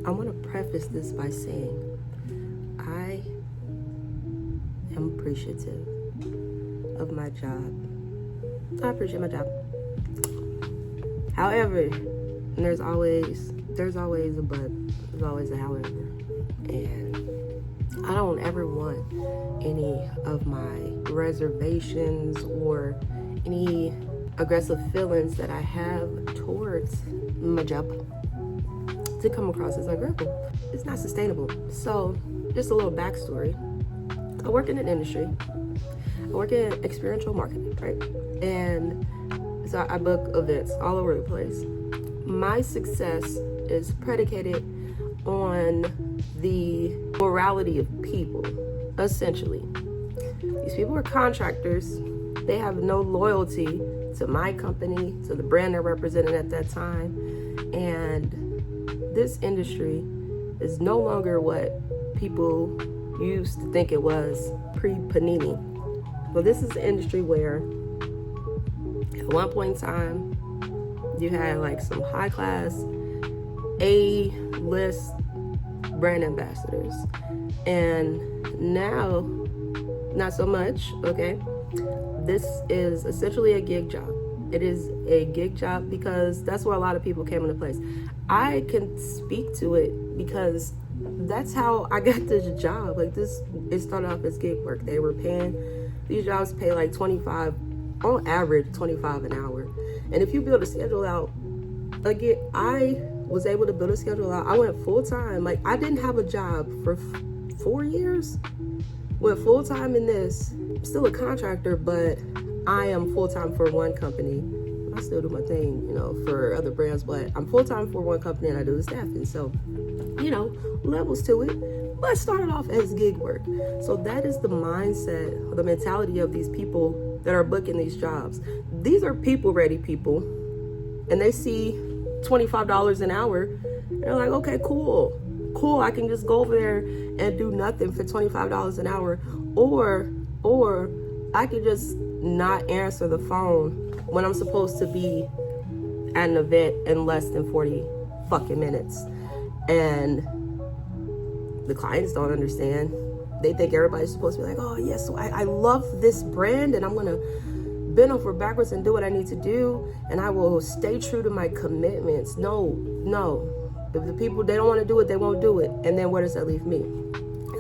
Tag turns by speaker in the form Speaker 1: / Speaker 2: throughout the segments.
Speaker 1: I want to preface this by saying I am appreciative of my job. I appreciate my job. However, there's always a but. There's always a however. And I don't ever want any of my reservations or any aggressive feelings that I have towards my job to come across as ungrateful. It's not sustainable. So, just a little backstory. I work in an industry. I work in experiential marketing, right? And so I book events all over the place. My success is predicated on the morality of people, essentially. These people are contractors. They have no loyalty to my company, to the brand they're representing at that time. And this industry is no longer what people used to think it was pre-Panini. Well, this is an industry where at one point in time, you had like some high-class A-list brand ambassadors. And now, not so much, okay? This is essentially a gig job. It is a gig job because that's where a lot of people came into place. I can speak to it because that's how I got this job. Like it started off as gig work. They were paying, these jobs pay like 25, on average, 25 an hour. And if you build a schedule out, again, I was able to build a schedule out. I went full time. Like I didn't have a job for 4 years. Went full time in this. I'm still a contractor, but I am full time for one company. I still do my thing, for other brands, but I'm full time for one company and I do the staffing. So, levels to it. But it started off as gig work. So that is the mindset, or the mentality of these people that are booking these jobs. These are people-ready people, and they see $25 an hour. They're like, okay, cool. I can just go over there and do nothing for $25 an hour, or I can just not answer the phone when I'm supposed to be at an event in less than 40 fucking minutes. And the clients don't understand. They think everybody's supposed to be like, oh yes, so I love this brand and I'm gonna bend over backwards and do what I need to do, and I will stay true to my commitments. No. If the people, they don't want to do it, they won't do it. And then where does that leave me?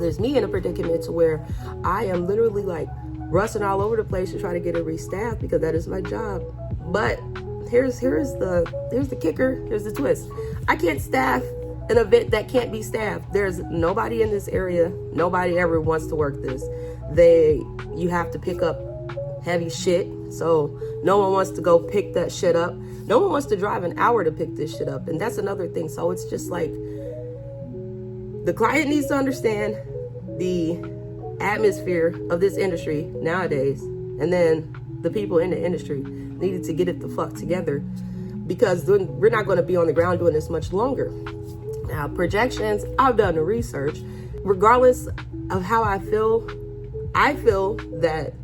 Speaker 1: There's me in a predicament to where I am literally like rusting all over the place to try to get it restaffed because that is my job. But here's the kicker, here's the twist. I can't staff an event that can't be staffed. There's nobody in this area, nobody ever wants to work this. You have to pick up heavy shit, so no one wants to go pick that shit up. No one wants to drive an hour to pick this shit up, and that's another thing. So it's just like the client needs to understand the atmosphere of this industry nowadays, and then the people in the industry needed to get it the fuck together, because we're not going to be on the ground doing this much longer. Now, projections, I've done the research. Regardless of how I feel that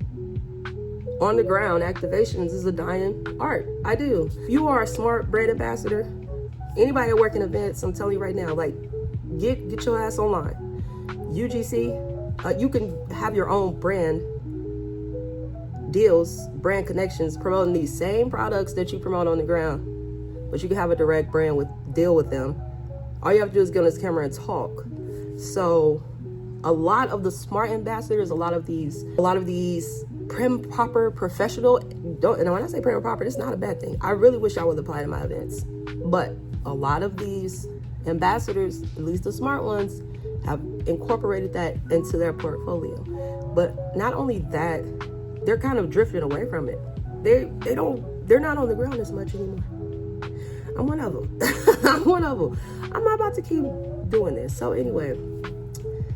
Speaker 1: on the ground, activations is a dying art. I do. If you are a smart brand ambassador, anybody that work in events, I'm telling you right now, like, get your ass online. UGC, you can have your own brand deals, brand connections, promoting these same products that you promote on the ground, but you can have a direct brand deal with them. All you have to do is get on this camera and talk. So a lot of the smart ambassadors, a lot of these prim, proper, professional, and when I say prim and proper, it's not a bad thing. I really wish I would apply to my events. But a lot of these ambassadors, at least the smart ones, have incorporated that into their portfolio. But not only that, they're kind of drifting away from it. They're not on the ground as much anymore. I'm one of them. I'm not about to keep doing this. So anyway,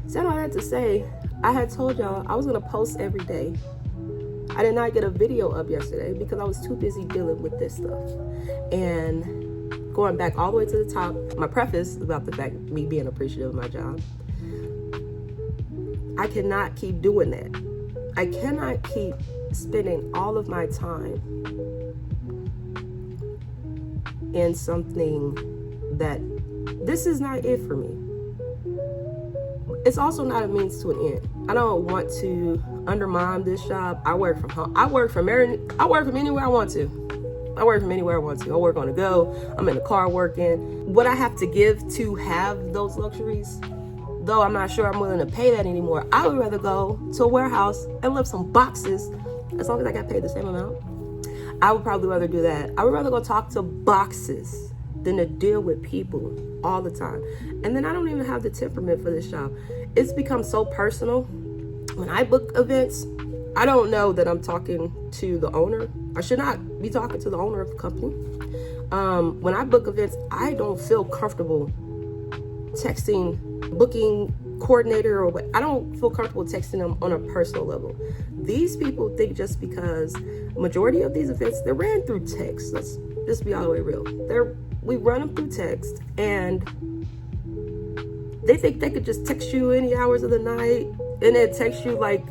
Speaker 1: said all that to say, I had told y'all I was gonna post every day. I did not get a video up yesterday because I was too busy dealing with this stuff. And going back all the way to the top, my preface about the fact me being appreciative of my job, I cannot keep doing that. I cannot keep spending all of my time in something that this is not it for me. It's also not a means to an end. I don't want to undermine this job. I work from home. I work from anywhere I want to. I work on the go. I'm in the car working. What I have to give to have those luxuries, though I'm not sure I'm willing to pay that anymore. I would rather go to a warehouse and lift some boxes as long as I got paid the same amount. I would probably rather do that. I would rather go talk to boxes than to deal with people all the time. And then I don't even have the temperament for this job. It's become so personal. When I book events, I don't know that I'm talking to the owner. I should not be talking to the owner of the company. When I book events, I don't feel comfortable texting, booking coordinator or what. I don't feel comfortable texting them on a personal level. These people think just because majority of these events, they're ran through text. Let's just be all the way real. We run them through text, and they think they could just text you any hours of the night and then text you like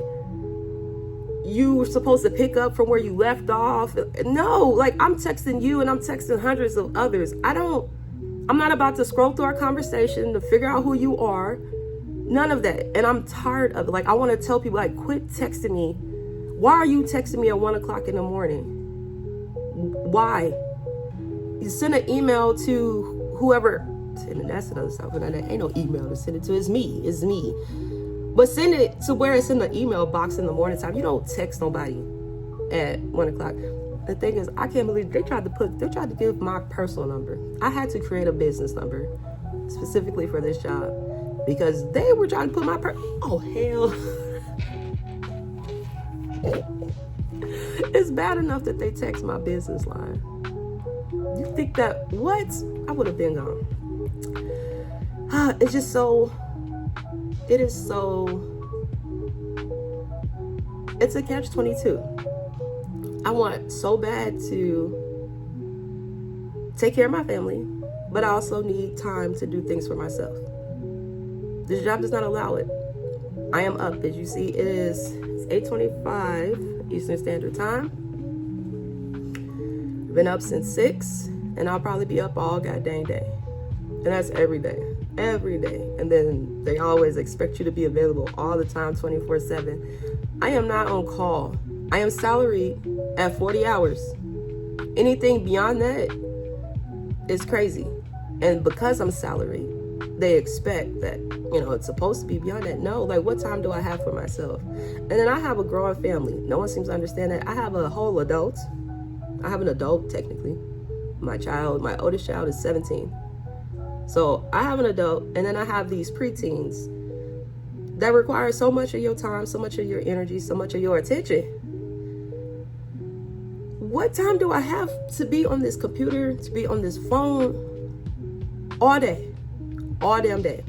Speaker 1: you were supposed to pick up from where you left off. No, like I'm texting you and I'm texting hundreds of others. I'm not about to scroll through our conversation to figure out who you are. None of that. And I'm tired of it. Like, I want to tell people, like, quit texting me. Why are you texting me at 1:00 in the morning? Why? You send an email to whoever, and that's another stuff, but ain't no email to send it to. It's me. But send it to where it's in the email box in the morning time. You don't text nobody at 1:00. The thing is, I can't believe they tried to give my personal number. I had to create a business number specifically for this job because they were trying to put oh hell. It's bad enough that they text my business line. You think that, what? I would have been gone. It is so, it's a catch-22. I want so bad to take care of my family, but I also need time to do things for myself. This job does not allow it. I am up, as you see, it's 8:25 Eastern Standard Time. Been up since 6, and I'll probably be up all goddamn day. And that's every day. And then they always expect you to be available all the time, 24/7. I am not on call. I am salaried at 40 hours. Anything beyond that is crazy. And because I'm salaried, they expect that, it's supposed to be beyond that. No, like, what time do I have for myself? And then I have a growing family. No one seems to understand that. I have a whole adult. I have an adult, technically. My oldest child is 17. So I have an adult, and then I have these preteens that require so much of your time, so much of your energy, so much of your attention. What time do I have to be on this computer, to be on this phone all day? All damn day.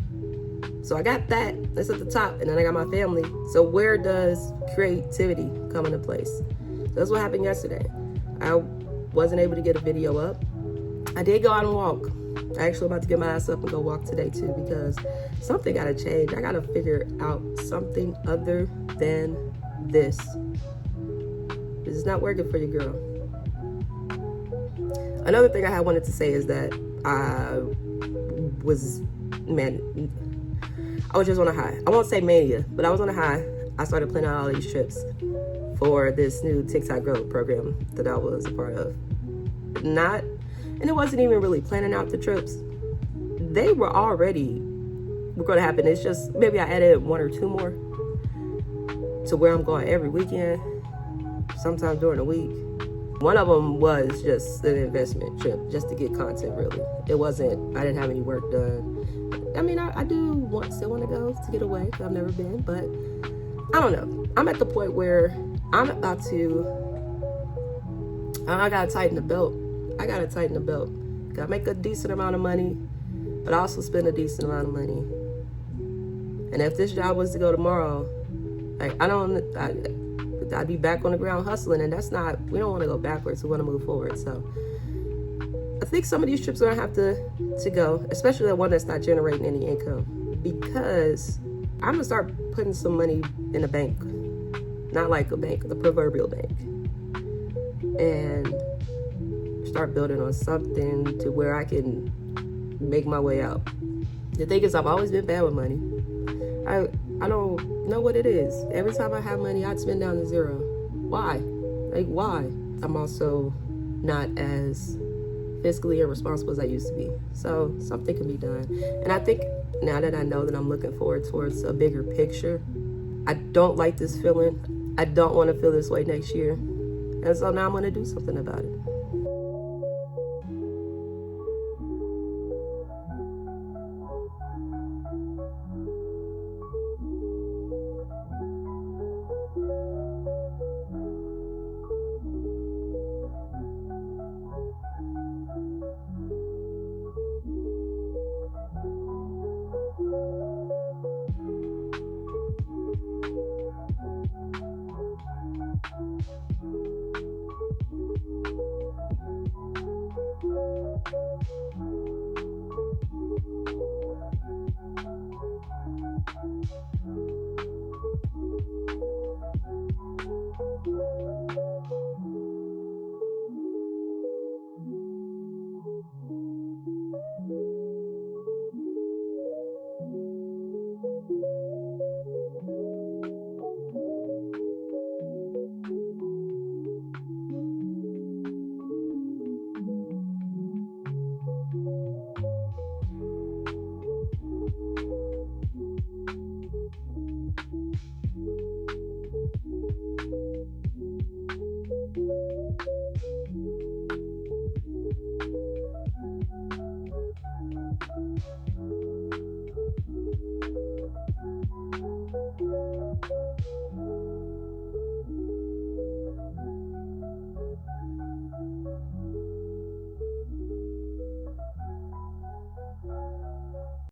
Speaker 1: So I got that. That's at the top. And then I got my family. So where does creativity come into place? That's what happened yesterday. I wasn't able to get a video up. I did go out and walk. I actually about to get my ass up and go walk today too, because something got to change. I got to figure out something other than this. This is not working for you, girl. Another thing I wanted to say is that I was just on a high. I won't say mania, but I was on a high. I started planning out all these trips for this new TikTok growth program that I was a part of. And it wasn't even really planning out the trips. They were going to happen. It's just maybe I added 1 or 2 more to where I'm going every weekend, sometimes during the week. One of them was just an investment trip, just to get content, really. It wasn't, I didn't have any work done. I mean, I do still want to go to get away. I've never been, but I don't know. I'm at the point where I'm about to, I got to tighten the belt. Got to make a decent amount of money, but also spend a decent amount of money. And if this job was to go tomorrow, like, I'd be back on the ground hustling, and we don't want to go backwards. We want to move forward. So I think some of these trips are going to have to go, especially the one that's not generating any income, because I'm going to start putting some money in a bank, not like a bank, the proverbial bank, and start building on something to where I can make my way out. The thing is, I've always been bad with money. I don't know what it is. Every time I have money, I'd spend down to zero. Why? Like, why? I'm also not as fiscally irresponsible as I used to be. So something can be done. And I think now that I know that I'm looking forward towards a bigger picture, I don't like this feeling. I don't want to feel this way next year. And so now I'm going to do something about it.